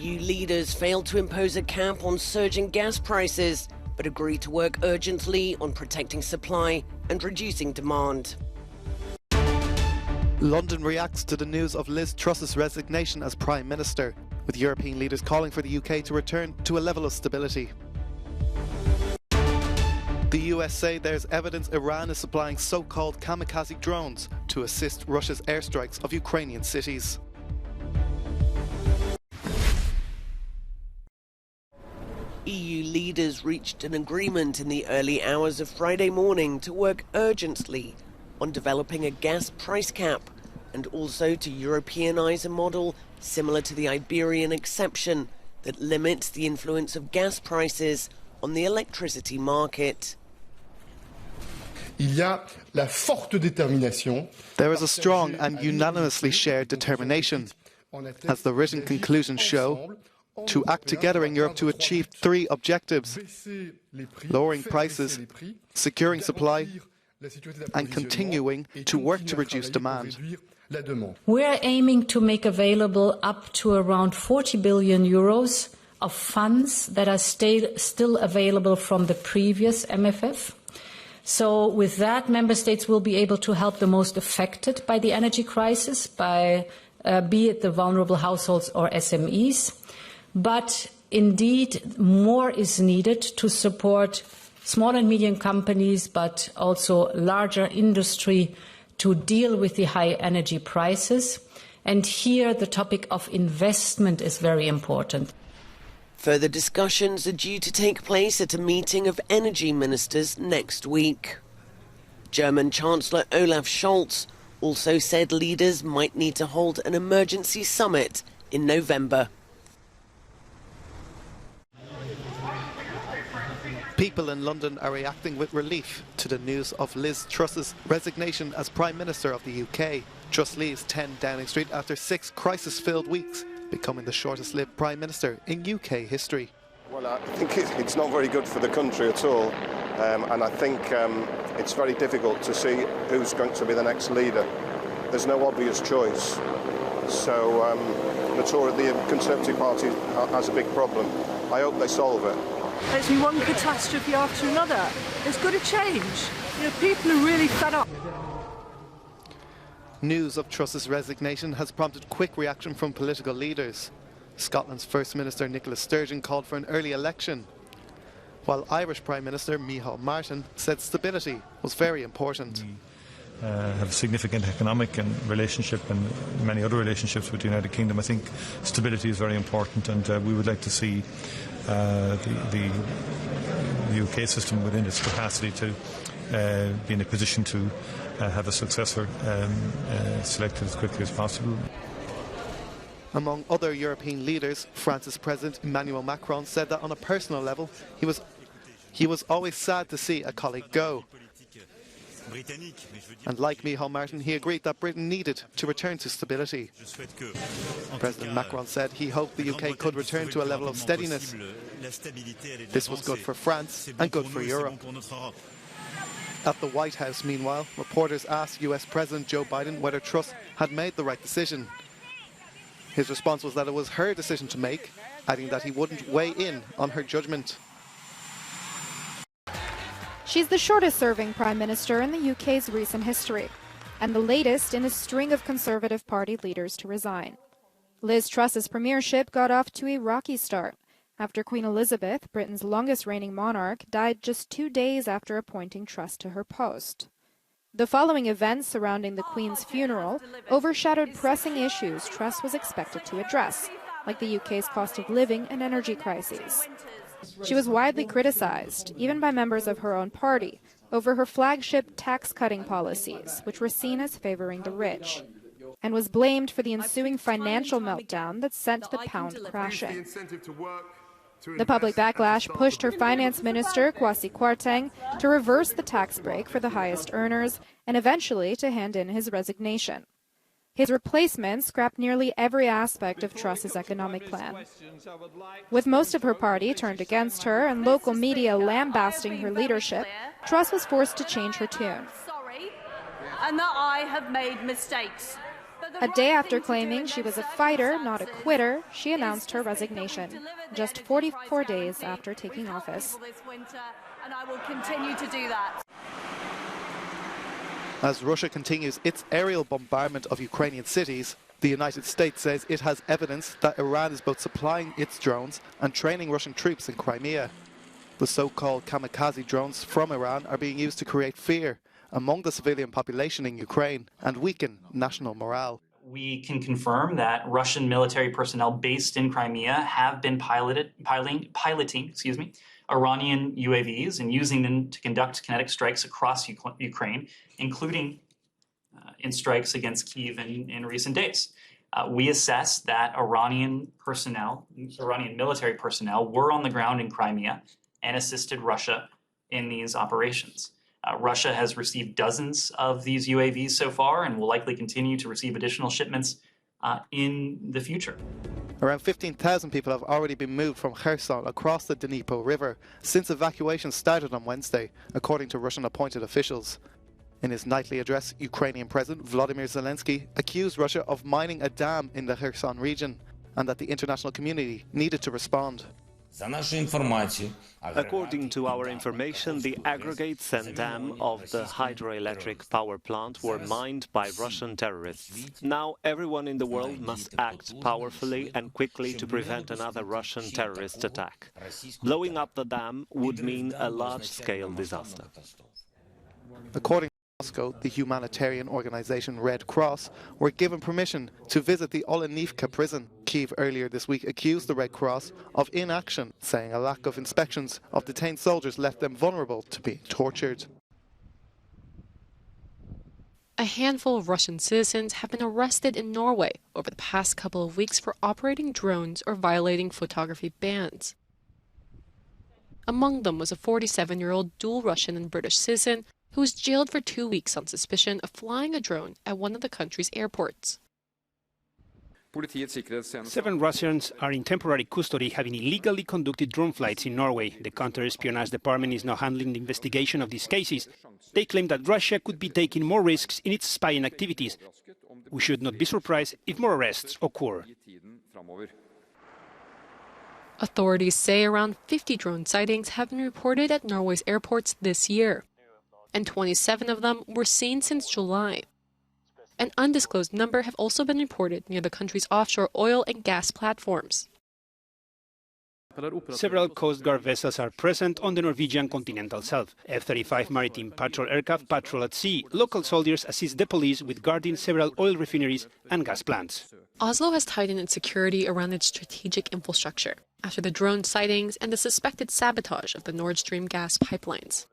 EU leaders failed to impose a cap on surging gas prices, but agreed to work urgently on protecting supply and reducing demand. London reacts to the news of Liz Truss's resignation as Prime Minister, with European leaders calling for the UK to return to a level of stability. The US say there's evidence Iran is supplying so-called kamikaze drones to assist Russia's airstrikes of Ukrainian cities. EU leaders reached an agreement in the early hours of Friday morning to work urgently on developing a gas price cap and also to Europeanise a model similar to the Iberian exception that limits the influence of gas prices on the electricity market. There is a strong and unanimously shared determination, as the written conclusions show, to act together in Europe to achieve three objectives: lowering prices, securing supply, and continuing to work to reduce demand. We are aiming to make available up to around 40 billion euros of funds that are still available from the previous MFF. So with that, member states will be able to help the most affected by the energy crisis, be it the vulnerable households or SMEs. But indeed, more is needed to support small and medium companies, but also larger industry to deal with the high energy prices. And here the topic of investment is very important. Further discussions are due to take place at a meeting of energy ministers next week. German Chancellor Olaf Scholz also said leaders might need to hold an emergency summit in November. People in London are reacting with relief to the news of Liz Truss's resignation as Prime Minister of the UK. Truss leaves 10 Downing Street after 6 crisis-filled weeks, becoming the shortest-lived Prime Minister in UK history. Well, I think it's not very good for the country at all, and I think it's very difficult to see who's going to be the next leader. There's no obvious choice, so the Conservative Party has a big problem. I hope they solve it. It's been one catastrophe after another. There's got to change. People are really fed up. News of Truss's resignation has prompted quick reaction from political leaders. Scotland's First Minister Nicola Sturgeon called for an early election, while Irish Prime Minister Micheál Martin said stability was very important. Have significant economic and relationship and many other relationships with the United Kingdom. I think stability is very important, and we would like to see the UK system within its capacity to be in a position to have a successor selected as quickly as possible. Among other European leaders, France's President Emmanuel Macron said that on a personal level he was always sad to see a colleague go. And like Micheál Martin, he agreed that Britain needed to return to stability. President Macron said he hoped the UK could return to a level of steadiness. This was good for France and good for Europe. At the White House, meanwhile, reporters asked US President Joe Biden whether Truss had made the right decision. His response was that it was her decision to make, adding that he wouldn't weigh in on her judgment. She's the shortest-serving Prime Minister in the UK's recent history, and the latest in a string of Conservative Party leaders to resign. Liz Truss's premiership got off to a rocky start after Queen Elizabeth, Britain's longest-reigning monarch, died just 2 days after appointing Truss to her post. The following events surrounding the Queen's funeral overshadowed pressing issues Truss was expected to address, like the UK's cost of living and energy crises. She was widely criticized, even by members of her own party, over her flagship tax-cutting policies, which were seen as favoring the rich, and was blamed for the ensuing financial meltdown that sent the pound crashing. The public backlash pushed her finance minister, Kwasi Kwarteng, to reverse the tax break for the highest earners and eventually to hand in his resignation. His replacement scrapped nearly every aspect of Truss's economic plan. With most of her party turned against her and local media lambasting her leadership, Truss was forced to change her tune. Sorry, and that I have made mistakes. A day after claiming she was a fighter, not a quitter, she announced her resignation, just 44 days after taking office. And I will continue to do that. As Russia continues its aerial bombardment of Ukrainian cities, the United States says it has evidence that Iran is both supplying its drones and training Russian troops in Crimea. The so-called kamikaze drones from Iran are being used to create fear among the civilian population in Ukraine and weaken national morale. We can confirm that Russian military personnel based in Crimea have been piloting Iranian UAVs and using them to conduct kinetic strikes across Ukraine, including in strikes against Kyiv in recent days. We assess that Iranian military personnel were on the ground in Crimea and assisted Russia in these operations. Russia has received dozens of these UAVs so far and will likely continue to receive additional shipments in the future. Around 15,000 people have already been moved from Kherson across the Dnipro River since evacuation started on Wednesday, according to Russian-appointed officials. In his nightly address, Ukrainian President Volodymyr Zelensky accused Russia of mining a dam in the Kherson region and that the international community needed to respond. According to our information, the aggregates and dam of the hydroelectric power plant were mined by Russian terrorists. Now everyone in the world must act powerfully and quickly to prevent another Russian terrorist attack. Blowing up the dam would mean a large-scale disaster. According to Moscow, the humanitarian organization Red Cross were given permission to visit the Olenivka prison. Kyiv earlier this week accused the Red Cross of inaction, saying a lack of inspections of detained soldiers left them vulnerable to being tortured. A handful of Russian citizens have been arrested in Norway over the past couple of weeks for operating drones or violating photography bans. Among them was a 47-year-old dual Russian and British citizen who was jailed for 2 weeks on suspicion of flying a drone at one of the country's airports. 7 Russians are in temporary custody having illegally conducted drone flights in Norway. The counter-espionage department is now handling the investigation of these cases. They claim that Russia could be taking more risks in its spying activities. We should not be surprised if more arrests occur. Authorities say around 50 drone sightings have been reported at Norway's airports this year, and 27 of them were seen since July. An undisclosed number have also been reported near the country's offshore oil and gas platforms. Several Coast Guard vessels are present on the Norwegian continental shelf. F-35 maritime patrol aircraft patrol at sea. Local soldiers assist the police with guarding several oil refineries and gas plants. Oslo has tightened its security around its strategic infrastructure after the drone sightings and the suspected sabotage of the Nord Stream gas pipelines.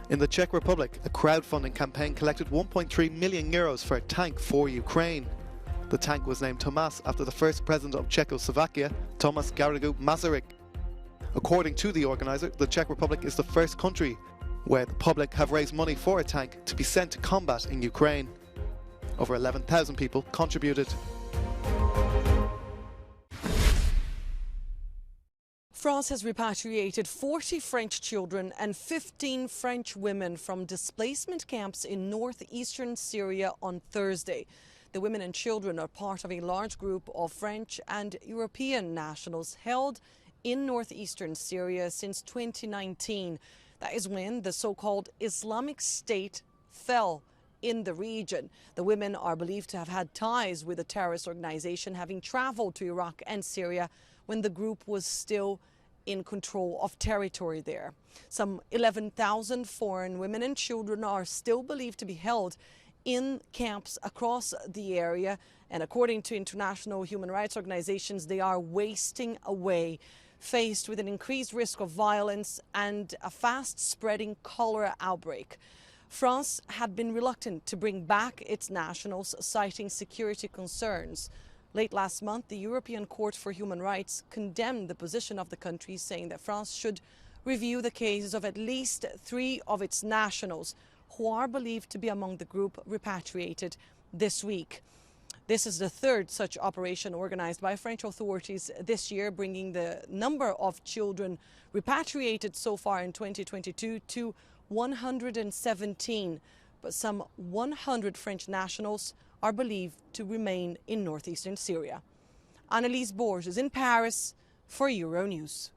In the Czech Republic, a crowdfunding campaign collected 1.3 million euros for a tank for Ukraine. The tank was named Tomas after the first president of Czechoslovakia, Tomas Garrigu Masaryk. According to the organizer, the Czech Republic is the first country where the public have raised money for a tank to be sent to combat in Ukraine. Over 11,000 people contributed. France has repatriated 40 French children and 15 French women from displacement camps in northeastern Syria on Thursday. The women and children are part of a large group of French and European nationals held in northeastern Syria since 2019. That is when the so-called Islamic State fell in the region. The women are believed to have had ties with the terrorist organization, having traveled to Iraq and Syria when the group was still in control of territory there. Some 11,000 foreign women and children are still believed to be held in camps across the area, and according to international human rights organizations, they are wasting away, faced with an increased risk of violence and a fast-spreading cholera outbreak. France had been reluctant to bring back its nationals, citing security concerns. Late last month, the European Court for Human Rights condemned the position of the country, saying that France should review the cases of at least 3 of its nationals who are believed to be among the group repatriated this week. This is the 3rd such operation organized by French authorities this year, bringing the number of children repatriated so far in 2022 to 117, but some 100 French nationals are believed to remain in northeastern Syria. Annelise Borges in Paris for Euronews.